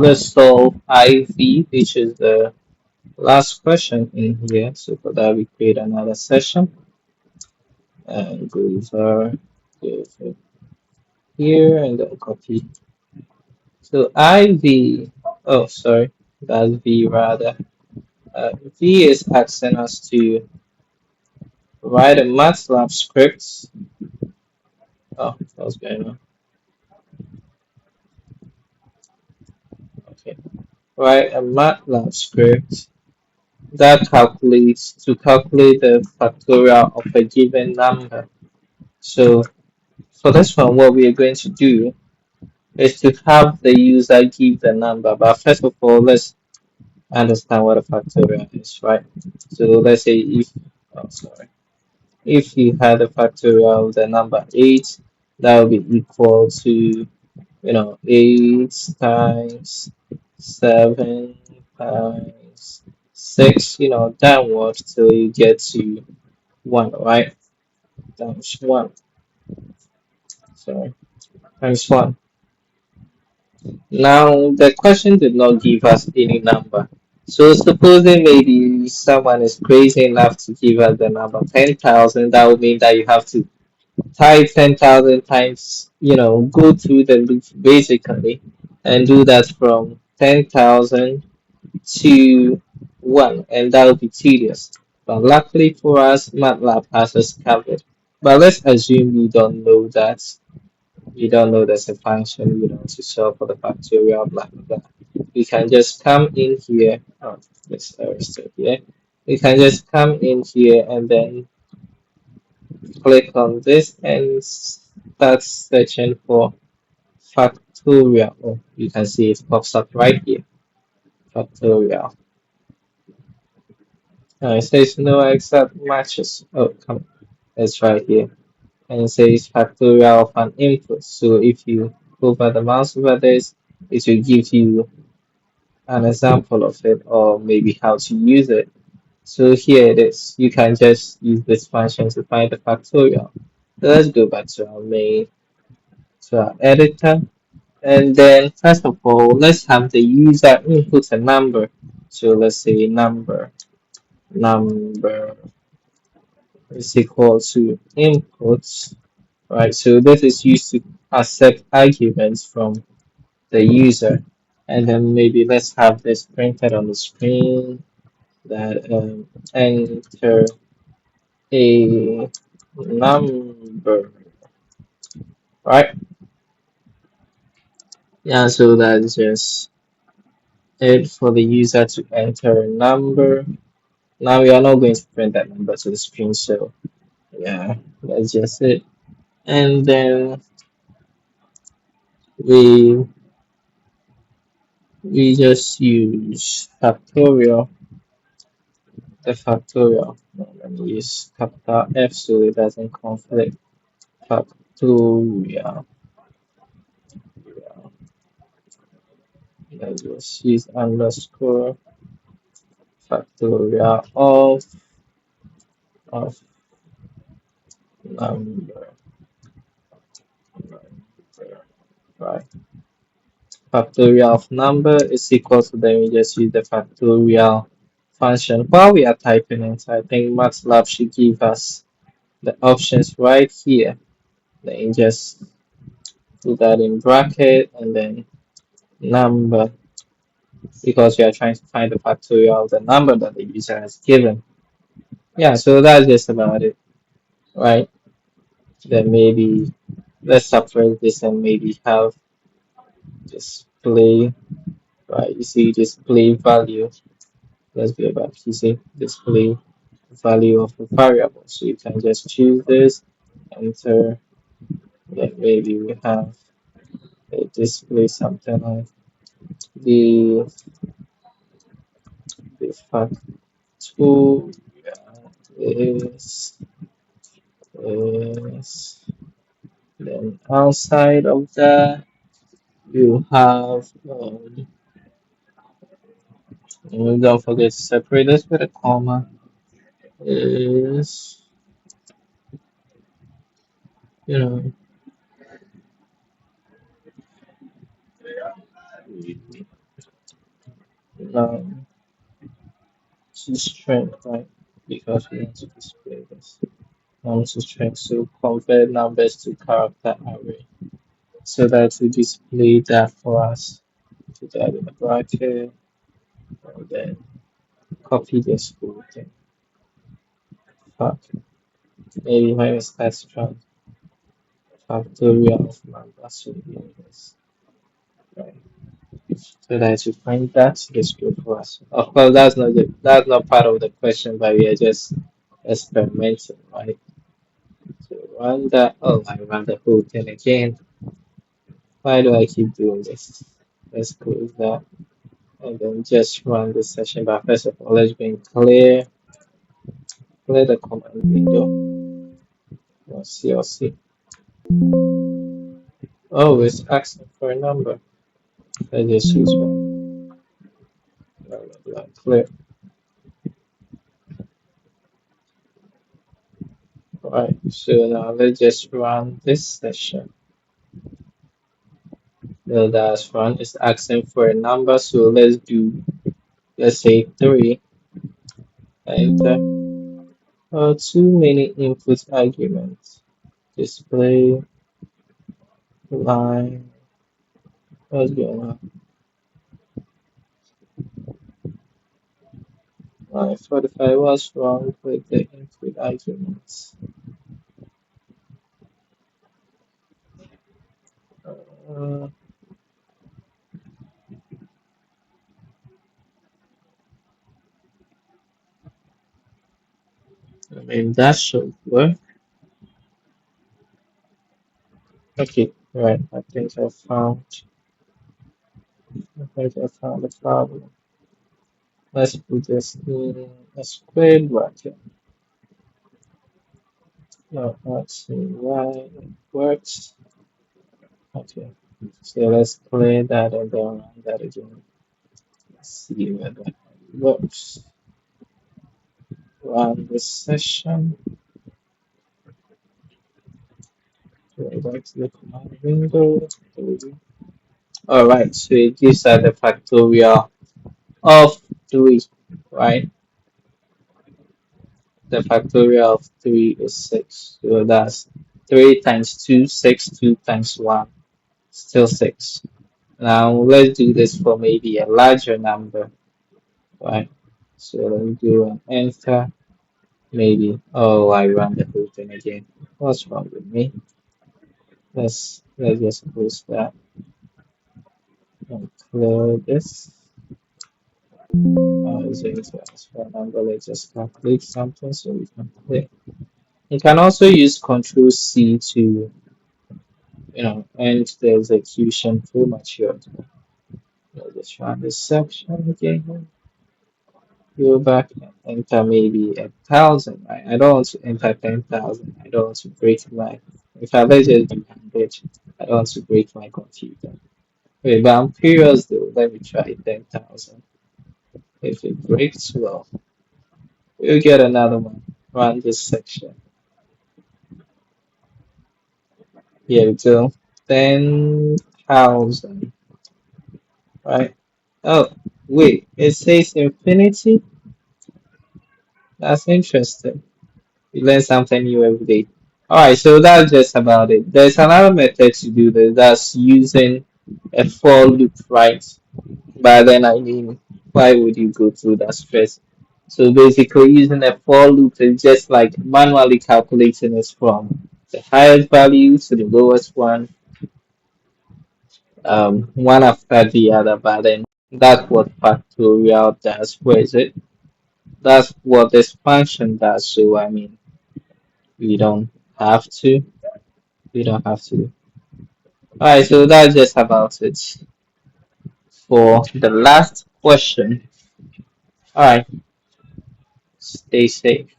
Let's solve IV, which is the last question in here. So for that, we create another session and go over here and then copy. So IV, oh, sorry, that's V rather. V is asking us to write a MATLAB script. Oh, what's going on? Okay. Write a MATLAB script that calculates to calculate the factorial of a given number. So for this one, what we are going to do is to have the user give the number. But first of all, let's understand what a factorial is, right? So let's say oh, sorry, if you had a factorial of the number 8, that would be equal to, 8 times 7 times 6, downward till you get to 1, right? Times 1, sorry, times 1. Now, the question did not give us any number. So, supposing maybe someone is crazy enough to give us the number 10,000, that would mean that you have to type 10,000 times, go through the loop basically and do that from 10,000 to 1, and that would be tedious. But luckily for us, MATLAB has us covered. But let's assume we don't know that we don't know there's a function, to solve for the factorial, blah, blah, blah. We can just come in here. Oh, this error is still here. We can just come in here and then click on this and start searching for factorial. Oh, you can see it pops up right here. Factorial. It says no exact matches. Oh, come on. It's right here. And it says factorial of an input. So if you hover the mouse over this, it will give you an example of it or maybe how to use it. So here it is. You can just use this function to find the factorial. So let's go back to our main, to our editor. And then first of all, let's have the user input a number. So let's say number is equal to inputs, right? So this is used to accept arguments from the user. And then maybe let's have this printed on the screen that enter a number, right? Yeah, so that's just it for the user to enter a number. Now we are not going to print that number to the screen, so yeah, that's just it. And then we we just use factorial, the factorial. Let me use capital F so it doesn't conflict. Factorial. Let's just use underscore factorial of number, right? Factorial of number is equal to, then we just use the factorial function while we are typing it. I think MATLAB should give us the options right here. Then you just put that in bracket and then number, because we are trying to find the factorial of the number that the user has given. Yeah, so that's just about it, right? Then maybe let's separate this and maybe have display, right? You see display value. Let's go back. You see display value of a variable. So you can just choose this, enter, then maybe we have a display something like the the factorial is is then outside of that you have don't forget to separate this with a comma, is, you know 9 to string, right? Because we want to display this. 9 to string, so convert numbers to character array. So that will display that for us. Put that in the bracket, and then copy this whole thing. Fuck. Maybe when we start strong, factorial of numbers will be this. Right. So that you find that this good for us. Of course, that's not part of the question, but we are just experimenting, right? So run that. Oh, I run the whole thing again. Why do I keep doing this? Let's close that and then just run this session. But first of all, let's go and clear the command window. CLC. Oh, it's asking for a number. Let's just use one. Blah, blah, blah. Clear. Alright, so now let's just run this session. No, that's run. It's asking for a number, so let's say 3. Enter. Too many input arguments. Display line. What's going on? Line 45 was wrong with the input arguments. Uh, I mean, that should work. Okay, right. I think I found the problem. Let's put this in a square bracket. No, let's see why it works. Okay, so let's play that and then run that again. Let's see whether it works. Run this session. Go back to the command window. Alright, so it gives us the factorial of 3, right? The factorial of 3 is 6. So that's 3 times 2, 6, 2 times 1, still 6. Now let's do this for maybe a larger number, right? So let me do an enter. Maybe, oh, I run the whole thing again. What's wrong with me? Let's just close that and clear this. Is going to ask for a number. Let's just calculate something so we can play. You can also use Control C to, end the execution prematurely. Let's just run this section again. Go back and enter maybe 1,000. Right? I don't want to enter 10,000. I don't want to break my. If I let just do 100, I don't want to break my computer. Wait, but I'm curious though. Let me try 10,000. If it breaks, well, we'll get another one. Run this section. Here we go. 10,000. Right? Oh, wait. It says infinity? That's interesting. You learn something new every day. Alright, so that's just about it. There's another method to do this. That's using a for loop, right? But then, I mean, why would you go through that stress? So basically, using a for loop is just like manually calculating it from the highest value to the lowest one after the other. But then that's what factorial does. Where is it? That's what this function does. So I mean, we don't have to. We don't have to. Alright, so that's just about it for the last question. Alright, stay safe.